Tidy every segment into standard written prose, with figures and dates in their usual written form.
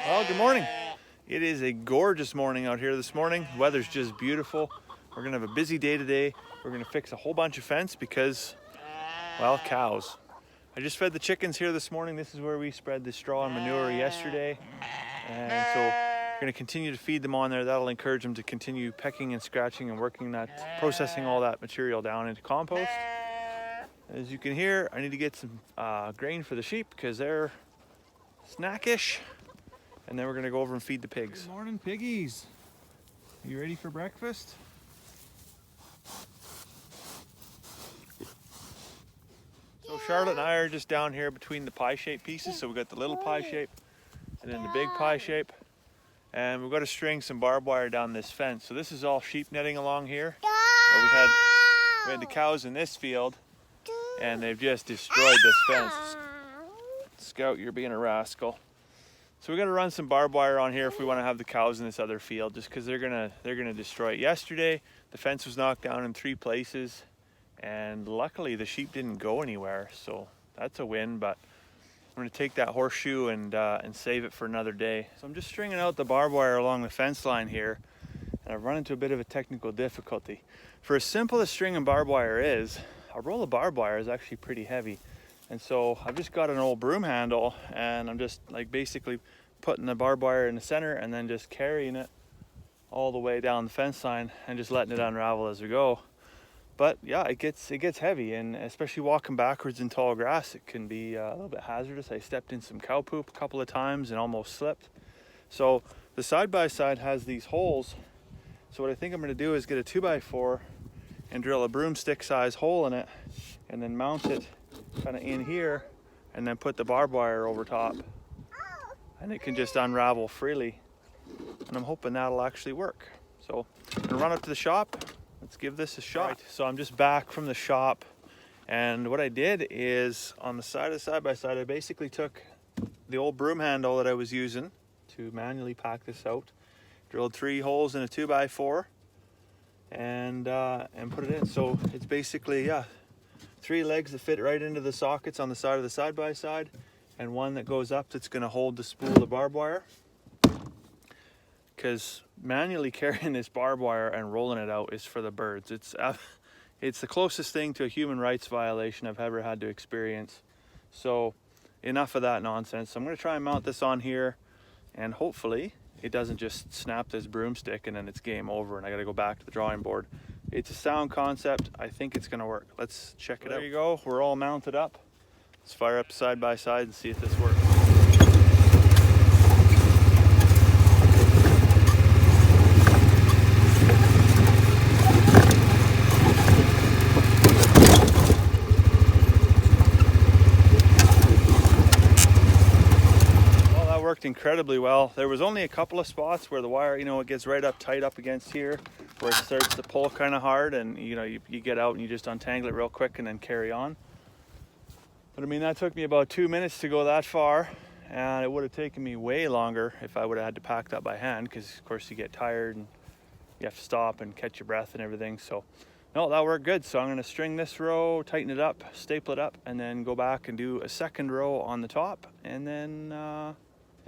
Well, good morning. It is a gorgeous morning out here this morning. The weather's just beautiful. We're gonna have a busy day today. We're gonna fix a whole bunch of fence because, well, cows. I just fed the chickens here this morning. This is where we spread the straw and manure yesterday. And so we're gonna continue to feed them on there. That'll encourage them to continue pecking and scratching and working that, processing all that material down into compost. As you can hear, I need to get some grain for the sheep because they're snackish. And then we're gonna go over and feed the pigs. Good morning, piggies. You ready for breakfast? So Charlotte and I are just down here between the pie-shaped pieces. So we got the little pie shape and then the big pie shape. And we've got to string some barbed wire down this fence. So this is all sheep netting along here. But we had the cows in this field and they've just destroyed this fence. Scout, you're being a rascal. So we got to run some barbed wire on here if we want to have the cows in this other field, just because they're gonna destroy it. Yesterday, the fence was knocked down in 3 places, and luckily the sheep didn't go anywhere, so that's a win. But I'm gonna take that horseshoe and save it for another day. So I'm just stringing out the barbed wire along the fence line here, and I've run into a bit of a technical difficulty. For as simple as stringing barbed wire is, a roll of barbed wire is actually pretty heavy. And so I've just got an old broom handle and I'm just like basically putting the barbed wire in the center and then just carrying it all the way down the fence line and just letting it unravel as we go. But yeah, it gets heavy, and especially walking backwards in tall grass, it can be a little bit hazardous. I stepped in some cow poop a couple of times and almost slipped. So the side-by-side has these holes. So what I think I'm gonna do is get a 2x4 and drill a broomstick size hole in it and then mount it kind of in here and then put the barbed wire over top, and it can just unravel freely, and I'm hoping that'll actually work. So I'm gonna run up to the shop. Let's give this a shot. Right, so I'm just back from the shop, and what I did is on the side of the side-by-side I basically took the old broom handle that I was using to manually pack this out, drilled 3 holes in a 2x4 and put it in. So it's basically 3 legs that fit right into the sockets on the side of the side-by-side, and one that goes up that's going to hold the spool of barbed wire. Because manually carrying this barbed wire and rolling it out is for the birds. It's the closest thing to a human rights violation I've ever had to experience. So enough of that nonsense. So I'm going to try and mount this on here, and hopefully it doesn't just snap this broomstick and then it's game over and I got to go back to the drawing board. It's a sound concept. I think it's gonna work. Let's check it out. There you go. We're all mounted up. Let's fire up side by side and see if this works. Well, that worked incredibly well. There was only a couple of spots where the wire, it gets right up tight up against here, where it starts to pull kind of hard, and you get out and you just untangle it real quick and then carry on. But I mean, that took me about 2 minutes to go that far, and it would have taken me way longer if I would have had to pack that by hand, because of course you get tired and you have to stop and catch your breath and everything. So no, that worked good. So I'm going to string this row, tighten it up, staple it up, and then go back and do a second row on the top, and then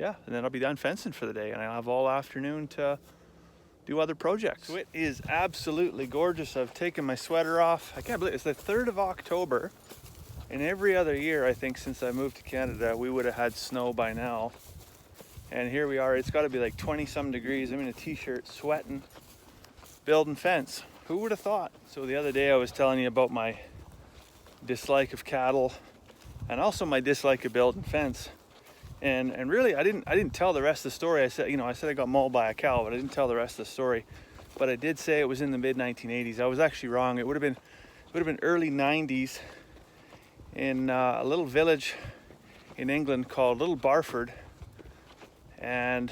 and then I'll be done fencing for the day, and I'll have all afternoon to do other projects. So it is absolutely gorgeous. I've taken my sweater off. I can't believe it's the 3rd of October, and every other year I think since I moved to Canada we would have had snow by now, and here we are. It's got to be like 20 some degrees. I'm in a t-shirt sweating, building fence. Who would have thought? So the other day I was telling you about my dislike of cattle and also my dislike of building fence. And really, I didn't tell the rest of the story. I said I got mauled by a cow, but I didn't tell the rest of the story. But I did say it was in the mid 1980s. I was actually wrong. It would have been early 90s in a little village in England called Little Barford, and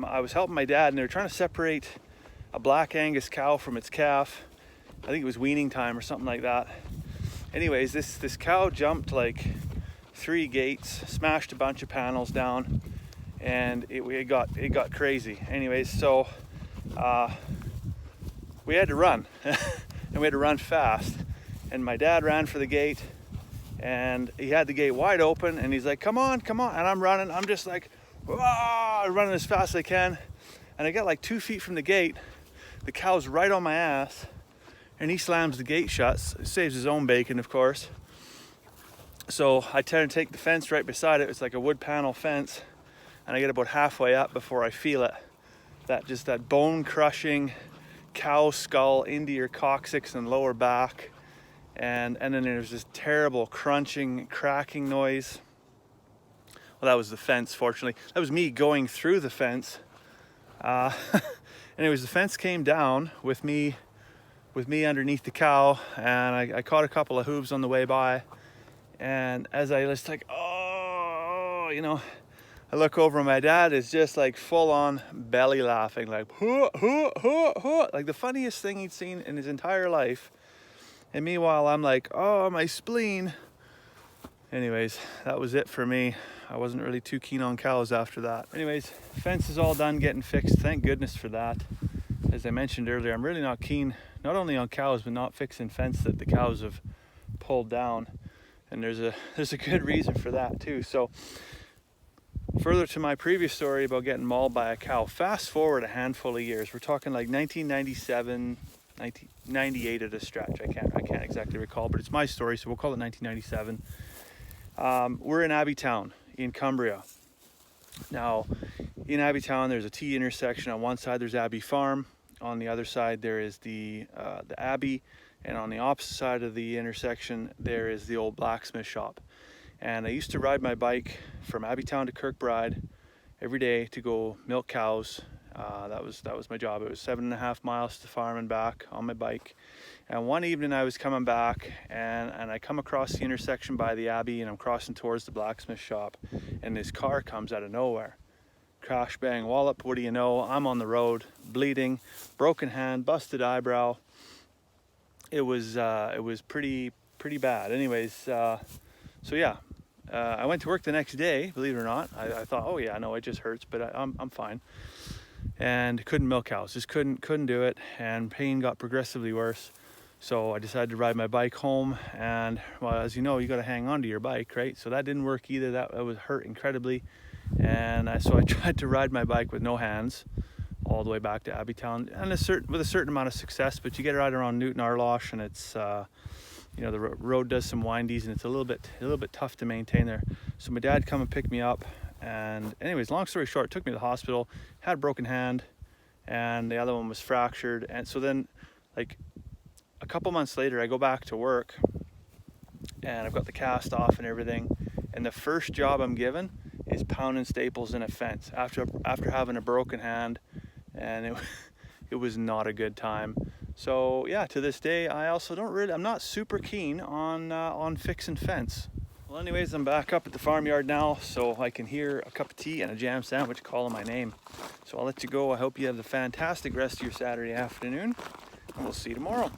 I was helping my dad, and they were trying to separate a black Angus cow from its calf. I think it was weaning time or something like that. Anyways, this cow jumped like 3 gates, smashed a bunch of panels down, and it got crazy. Anyways, so we had to run, and we had to run fast. And my dad ran for the gate, and he had the gate wide open, and he's like, "Come on, come on!" And I'm running. I'm just like running as fast as I can, and I get like 2 feet from the gate. The cow's right on my ass, and he slams the gate shut. Saves his own bacon, of course. So I tend to take the fence right beside it. It's like a wood panel fence, and I get about halfway up before I feel it. That bone crushing cow skull into your coccyx and lower back, and then there's this terrible crunching, cracking noise. Well, that was the fence, fortunately. That was me going through the fence. Anyways, the fence came down with me underneath the cow, and I caught a couple of hooves on the way by. And as I was like, oh, you know, I look over and my dad is just like full on belly laughing, like, hoo, hoo, hoo, hoo, like the funniest thing he'd seen in his entire life. And meanwhile, I'm like, oh, my spleen. Anyways, that was it for me. I wasn't really too keen on cows after that. Anyways, fence is all done getting fixed. Thank goodness for that. As I mentioned earlier, I'm really not keen, not only on cows, but not fixing fence that the cows have pulled down. And there's a good reason for that too. So further to my previous story about getting mauled by a cow, fast forward a handful of years. We're talking like 1997, 1998 at a stretch. I can't exactly recall, but it's my story, so we'll call it 1997. We're in Abbeytown in Cumbria. Now, in Abbeytown, there's a T intersection. On one side, there's Abbey Farm. On the other side, there is the Abbey. And on the opposite side of the intersection, there is the old blacksmith shop. And I used to ride my bike from Abbeytown to Kirkbride every day to go milk cows. That was my job. It was 7.5 miles to the farm and back on my bike. And one evening I was coming back, and I come across the intersection by the Abbey, and I'm crossing towards the blacksmith shop, and this car comes out of nowhere. Crash, bang, wallop, what do you know? I'm on the road, bleeding, broken hand, busted eyebrow. It was pretty bad. Anyways, so yeah, I went to work the next day, believe it or not. I thought, oh yeah, no, it just hurts, but I'm fine. And couldn't milk cows, just couldn't do it, and pain got progressively worse. So I decided to ride my bike home, and well, as you know, you got to hang on to your bike, right? So that didn't work either. That was hurt incredibly, and so I tried to ride my bike with no hands all the way back to Abbeytown, and with a certain amount of success. But you get right around Newton Arlosh, and it's you know, the road does some windies, and it's a little bit tough to maintain there. So my dad come and picked me up, and anyways, long story short, took me to the hospital. Had a broken hand, and the other one was fractured. And so then, like a couple months later, I go back to work, and I've got the cast off and everything. And the first job I'm given is pounding staples in a fence after having a broken hand, and it was not a good time. So yeah, to this day, I'm not super keen on fixing fence. Well, anyways, I'm back up at the farmyard now, so I can hear a cup of tea and a jam sandwich calling my name. So I'll let you go. I hope you have a fantastic rest of your Saturday afternoon, and we'll see you tomorrow.